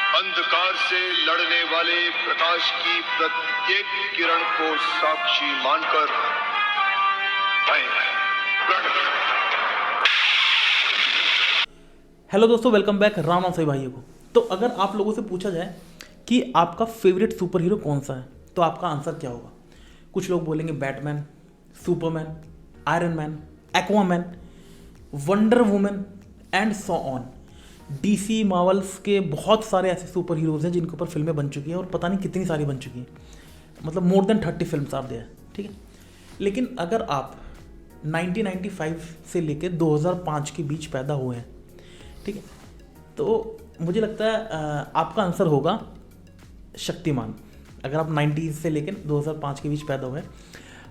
अंधकार से लड़ने वाले प्रकाश की प्रत्येक किरण को साक्षी मानकर मैं प्रण। हेलो दोस्तों, वेलकम बैक राम राम सभी भाइयों को। तो अगर आप लोगों से पूछा जाए कि आपका फेवरेट सुपर हीरो कौन सा है, तो आपका आंसर क्या होगा? कुछ लोग बोलेंगे Batman, Superman, iron man, Aquaman, wonder women and so on. DC Marvels के बहुत सारे ऐसे सुपर हीरोज़ हैं जिनके ऊपर फिल्में बन चुकी हैं और पता नहीं कितनी सारी बन चुकी हैं, मतलब मोर देन 30 फिल्म्स आप दें, ठीक है। लेकिन अगर आप 1995 से लेकर 2005 के बीच पैदा हुए हैं, ठीक है, तो मुझे लगता है आपका आंसर होगा शक्तिमान। अगर आप 90s से लेकर 2005 के बीच पैदा हुए हैं।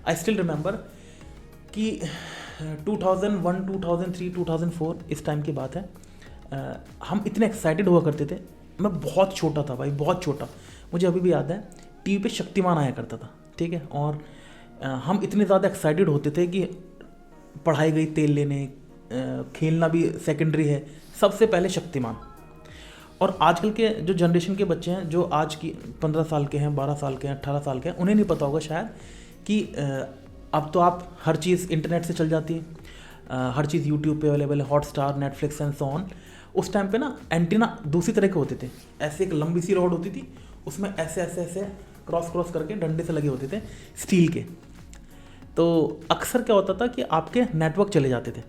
आई स्टिल रिमेंबर कि 2001, 2003, 2004 इस टाइम की बात है। हम इतने एक्साइटेड हुआ करते थे। मैं बहुत छोटा था भाई, बहुत छोटा। मुझे अभी भी याद है टीवी पे शक्तिमान आया करता था, ठीक है। और हम इतने ज़्यादा एक्साइटेड होते थे कि पढ़ाई गई तेल लेने, खेलना भी सेकेंडरी है, सबसे पहले शक्तिमान। और आजकल के जो जनरेशन के बच्चे हैं, जो आज की 15 साल के हैं, 12 साल के हैं, 18 साल के हैं, उन्हें नहीं पता होगा शायद कि अब तो आप हर चीज़ इंटरनेट से चल जाती है। हर चीज़ यूट्यूब पे अवेलेबल है, Hotstar, Netflix and so on. उस टाइम पे ना एंटीना दूसरी तरह के होते थे। ऐसे एक लंबी सी रॉड होती थी, उसमें ऐसे ऐसे ऐसे क्रॉस करके डंडे से लगे होते थे, स्टील के। तो अक्सर क्या होता था कि आपके नेटवर्क चले जाते थे।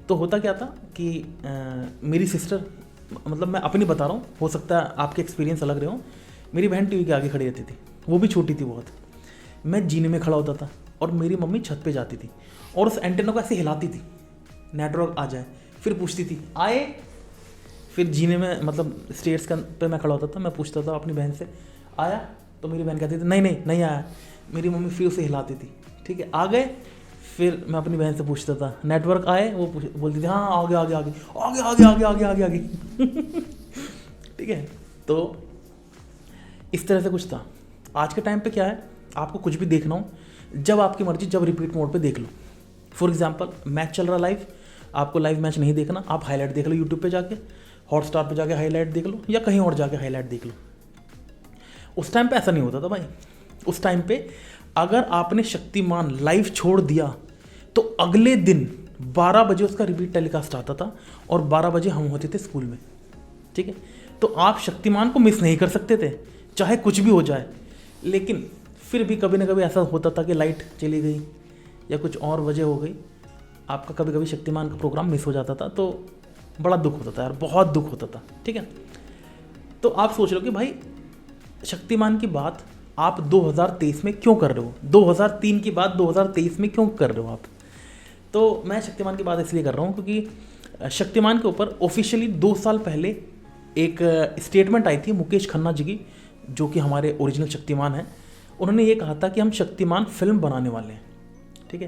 तो होता क्या था कि मेरी सिस्टर, मतलब मैं अपनी बता रहा हूँ, हो सकता है आपके एक्सपीरियंस अलग रहे हो। मेरी बहन टीवी के आगे खड़ी रहती थी, वो भी छोटी थी बहुत। मैं जीने में खड़ा होता था और मेरी मम्मी छत पे जाती थी और उस एंटेना को ऐसे हिलाती थी, नेटवर्क आ जाए। फिर पूछती थी आए। फिर जीने में, मतलब स्टेयर्स पे मैं खड़ा होता था, मैं पूछता था अपनी बहन से आया, तो मेरी बहन कहती थी नहीं नहीं नहीं आया। मेरी मम्मी फिर उसे हिलाती थी, ठीक है, आ गए। फिर मैं अपनी बहन से पूछता था नेटवर्क आए, वो बोलती थी हाँ आगे आगे आगे आगे आगे आगे आगे आगे आगे ठीक है। तो इस तरह से कुछ था। आज के टाइम पे क्या है, आपको कुछ भी देखना हो, जब आपकी मर्जी, जब रिपीट मोड पे देख लो। फॉर एग्जांपल मैच चल रहा लाइव, आपको लाइव मैच नहीं देखना, आप हाईलाइट देख लो यूट्यूब पे जाके, हॉटस्टार पे जाके हाईलाइट देख लो, या कहीं और जाके हाईलाइट देख लो। उस टाइम पे ऐसा नहीं होता था भाई। उस टाइम पे अगर आपने शक्तिमान लाइव छोड़ दिया तो अगले दिन 12 बजे उसका रिपीट टेलीकास्ट आता था और 12 बजे हम होते थे स्कूल में, ठीक है। तो आप शक्तिमान को मिस नहीं कर सकते थे, चाहे कुछ भी हो जाए। लेकिन फिर भी कभी ना कभी ऐसा होता था कि लाइट चली गई या कुछ और वजह हो गई, आपका कभी कभी शक्तिमान का प्रोग्राम मिस हो जाता था, तो बड़ा दुख होता था यार, बहुत दुख होता था, ठीक है। तो आप सोच रहे हो कि भाई शक्तिमान की बात आप 2023 में क्यों कर रहे हो, 2003 की बात 2023 में क्यों कर रहे हो आप? तो मैं शक्तिमान की बात इसलिए कर रहा हूँ क्योंकि शक्तिमान के ऊपर ऑफिशियली 2 साल पहले एक स्टेटमेंट आई थी मुकेश खन्ना जी की, जो कि हमारे ओरिजिनल शक्तिमान हैं। उन्होंने ये कहा था कि हम शक्तिमान फिल्म बनाने वाले हैं, ठीक है।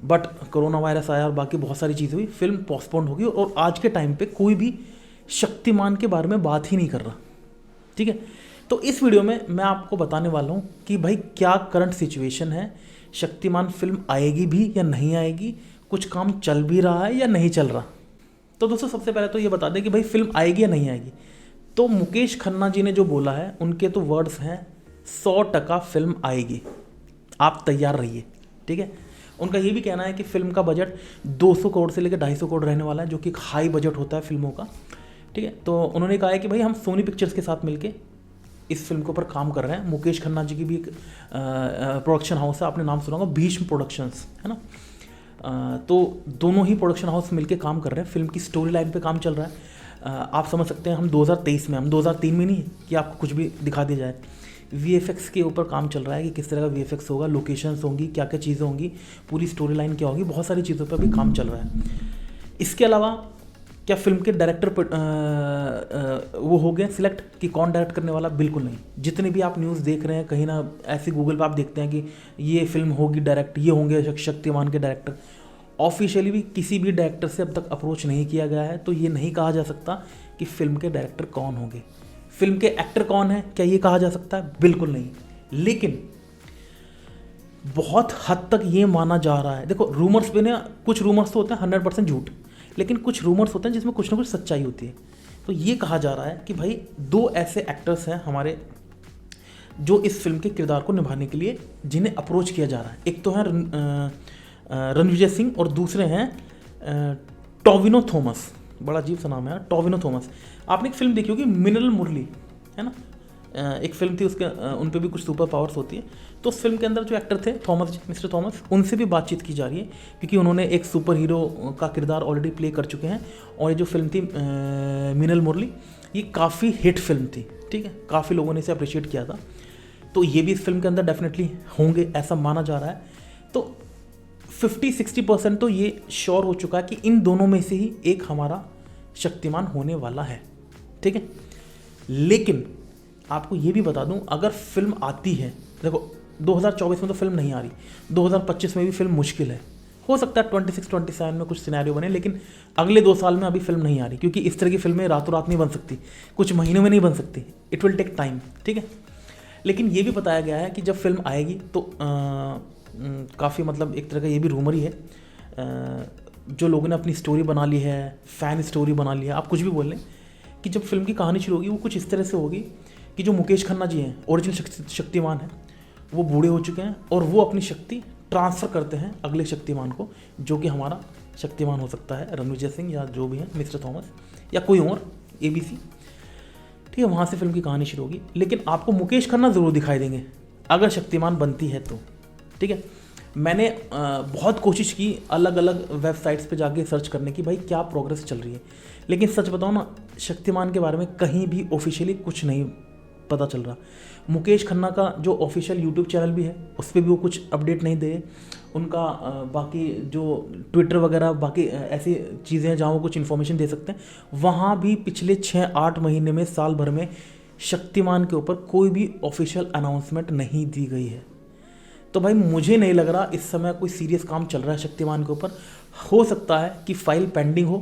बट कोरोना वायरस आया और बाकी बहुत सारी चीज़ें हुई, फिल्म पोस्टपोन्ड होगी और आज के टाइम पे कोई भी शक्तिमान के बारे में बात ही नहीं कर रहा, ठीक है। तो इस वीडियो में मैं आपको बताने वाला हूँ कि भाई क्या करंट सिचुएशन है, शक्तिमान फिल्म आएगी भी या नहीं आएगी, कुछ काम चल भी रहा है या नहीं चल रहा। तो दोस्तों सबसे पहले तो ये बता दें कि भाई फिल्म आएगी या नहीं आएगी। तो मुकेश खन्ना जी ने जो बोला है, उनके तो वर्ड्स हैं 100% फिल्म आएगी, आप तैयार रहिए, ठीक है। उनका ये भी कहना है कि फिल्म का बजट 200 करोड़ से लेकर 250 करोड़ रहने वाला है, जो कि एक हाई बजट होता है फिल्मों का, ठीक है। तो उन्होंने कहा है कि भाई हम सोनी पिक्चर्स के साथ मिलके इस फिल्म के ऊपर काम कर रहे हैं। मुकेश खन्ना जी की भी एक प्रोडक्शन हाउस है, आपने नाम सुना होगा, भीष्म प्रोडक्शंस, है ना। तो दोनों ही प्रोडक्शन हाउस मिलके काम कर रहे हैं, फिल्म की स्टोरी लाइन पे काम चल रहा है। आप समझ सकते हैं हम 2023 में, हम 2003 में नहीं कि आपको कुछ भी दिखा दिया जाए। VFX के ऊपर काम चल रहा है कि किस तरह का VFX होगा, लोकेशंस होंगी, क्या क्या चीज़ें होंगी, पूरी स्टोरी लाइन क्या होगी, बहुत सारी चीज़ों पर अभी काम चल रहा है। इसके अलावा क्या फिल्म के डायरेक्टर वो हो गए सिलेक्ट कि कौन डायरेक्ट करने वाला? बिल्कुल नहीं। जितने भी आप न्यूज़ देख रहे हैं, कहीं ना ऐसे गूगल पे आप देखते हैं कि ये फिल्म होगी डायरेक्ट, ये होंगे शक्तिमान के डायरेक्टर, ऑफिशियली भी किसी भी डायरेक्टर से अब तक अप्रोच नहीं किया गया है। तो ये नहीं कहा जा सकता कि फिल्म के डायरेक्टर कौन होंगे, फिल्म के एक्टर कौन है, क्या ये कहा जा सकता है? बिल्कुल नहीं। लेकिन बहुत हद तक ये माना जा रहा है, देखो रूमर्स पे ना, कुछ रूमर्स तो होते हैं 100% झूठ, लेकिन कुछ रूमर्स होते हैं जिसमें कुछ ना कुछ सच्चाई होती है। तो ये कहा जा रहा है कि भाई 2 ऐसे एक्टर्स हैं हमारे जो इस फिल्म के किरदार को निभाने के लिए जिन्हें अप्रोच किया जा रहा है। एक तो है रणविजय सिंह और दूसरे हैं टोविनो थॉमस। बड़ा अजीब सा नाम है यार, टोविनो थॉमस। आपने एक फिल्म देखी होगी मिनरल मुरली, है ना, एक फिल्म थी, उसके उन पे भी कुछ सुपर पावर्स होती है। तो उस फिल्म के अंदर जो एक्टर थे थॉमस जी, मिस्टर थॉमस, उनसे भी बातचीत की जा रही है क्योंकि उन्होंने एक सुपर हीरो का किरदार ऑलरेडी प्ले कर चुके हैं। और ये जो फिल्म थी मिनरल मुरली, ये काफ़ी हिट फिल्म थी, ठीक है, काफ़ी लोगों ने इसे अप्रिशिएट किया था। तो ये भी इस फिल्म के अंदर डेफिनेटली होंगे ऐसा माना जा रहा है। तो 50-60% तो ये श्योर हो चुका है कि इन दोनों में से ही एक हमारा शक्तिमान होने वाला है, ठीक है। लेकिन आपको ये भी बता दूं, अगर फिल्म आती है, देखो 2024 में तो फिल्म नहीं आ रही, 2025 में भी फिल्म मुश्किल है। हो सकता है 26-27 में कुछ सिनेरियो बने, लेकिन अगले 2 साल में अभी फिल्म नहीं आ रही, क्योंकि इस तरह की फिल्में रातों रात नहीं बन सकती, कुछ महीनों में नहीं बन सकती, इट विल टेक टाइम, ठीक है। लेकिन ये भी बताया गया है कि जब फिल्म आएगी तो काफ़ी, मतलब एक तरह का ये भी रूमर ही है, जो लोगों ने अपनी स्टोरी बना ली है, फ़ैन स्टोरी बना ली है, आप कुछ भी बोल लें, कि जब फिल्म की कहानी शुरू होगी वो कुछ इस तरह से होगी कि जो मुकेश खन्ना जी हैं, ओरिजिनल शक्तिमान हैं, वो बूढ़े हो चुके हैं और वो अपनी शक्ति ट्रांसफ़र करते हैं अगले शक्तिमान को, जो कि हमारा शक्तिमान हो सकता है रणविजय सिंह या जो भी है मिस्टर थॉमस या कोई और ABC, ठीक है। वहाँ से फिल्म की कहानी शुरू होगी। लेकिन आपको मुकेश खन्ना ज़रूर दिखाई देंगे अगर शक्तिमान बनती है तो, ठीक है। मैंने बहुत कोशिश की अलग अलग वेबसाइट्स पे जाके सर्च करने की, भाई क्या प्रोग्रेस चल रही है, लेकिन सच बताऊँ ना, शक्तिमान के बारे में कहीं भी ऑफिशियली कुछ नहीं पता चल रहा। मुकेश खन्ना का जो ऑफिशियल यूट्यूब चैनल भी है उस पर भी वो कुछ अपडेट नहीं दे, उनका बाकी जो ट्विटर वगैरह बाकी ऐसी चीज़ें हैं जहाँ वो कुछ इन्फॉर्मेशन दे सकते हैं, वहाँ भी पिछले 6-8 महीने में, साल भर में शक्तिमान के ऊपर कोई भी ऑफिशियल अनाउंसमेंट नहीं दी गई है। तो भाई मुझे नहीं लग रहा इस समय कोई सीरियस काम चल रहा है शक्तिमान के ऊपर। हो सकता है कि फाइल पेंडिंग हो,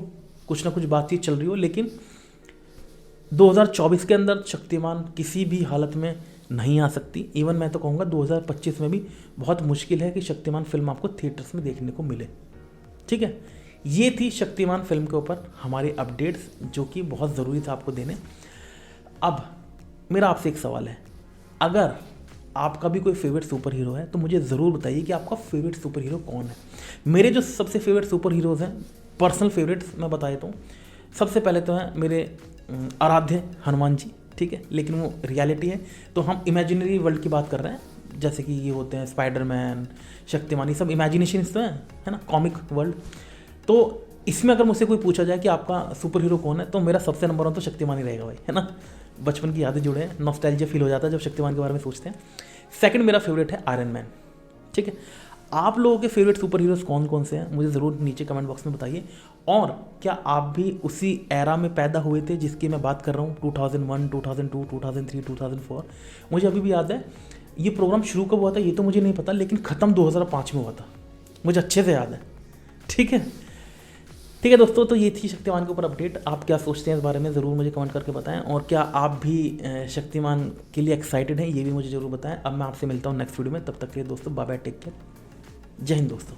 कुछ ना कुछ बातचीत चल रही हो, लेकिन 2024 के अंदर शक्तिमान किसी भी हालत में नहीं आ सकती। इवन मैं तो कहूँगा 2025 में भी बहुत मुश्किल है कि शक्तिमान फिल्म आपको थिएटर्स में देखने को मिले, ठीक है। ये थी शक्तिमान फिल्म के ऊपर हमारे अपडेट्स, जो कि बहुत ज़रूरी था आपको देने। अब मेरा आपसे एक सवाल है, अगर आपका भी कोई फेवरेट सुपर हीरो है तो मुझे ज़रूर बताइए कि आपका फेवरेट सुपर हीरो कौन है। मेरे जो सबसे फेवरेट सुपर हीरोज़ हैं, पर्सनल फेवरेट्स मैं बता देता हूँ। सबसे पहले तो हैं मेरे आराध्य हनुमान जी, ठीक है, लेकिन वो रियलिटी है, तो हम इमेजिनरी वर्ल्ड की बात कर रहे हैं, जैसे कि ये होते हैं स्पाइडरमैन, शक्तिमान, ये सब इमेजिनेशन तो है ना, कॉमिक वर्ल्ड। तो इसमें अगर मुझसे कोई पूछा जाए कि आपका सुपर हीरो कौन है, तो मेरा सबसे नंबर 1 तो शक्तिमान ही रहेगा भाई, है ना। बचपन की यादें जुड़े हैं, नॉस्टैल्जिया फील हो जाता है जब शक्तिमान के बारे में सोचते हैं। सेकंड मेरा फेवरेट है आयरन मैन, ठीक है। आप लोगों के फेवरेट सुपर हीरोज़ कौन कौन से हैं मुझे ज़रूर नीचे कमेंट बॉक्स में बताइए। और क्या आप भी उसी एरा में पैदा हुए थे जिसकी मैं बात कर रहा हूँ, 2001, 2002, 2003, 2004। मुझे अभी भी याद है ये प्रोग्राम शुरू कब हुआ था ये तो मुझे नहीं पता, लेकिन ख़त्म 2005 में हुआ था, मुझे अच्छे से याद है, ठीक है। ठीक है दोस्तों, तो ये थी शक्तिमान के ऊपर अपडेट। आप क्या सोचते हैं इस बारे में ज़रूर मुझे कमेंट करके बताएं, और क्या आप भी शक्तिमान के लिए एक्साइटेड हैं ये भी मुझे ज़रूर बताएं। अब मैं आपसे मिलता हूँ नेक्स्ट वीडियो में, तब तक के लिए दोस्तों बाय बाय, टेक केयर, जय हिंद दोस्तों।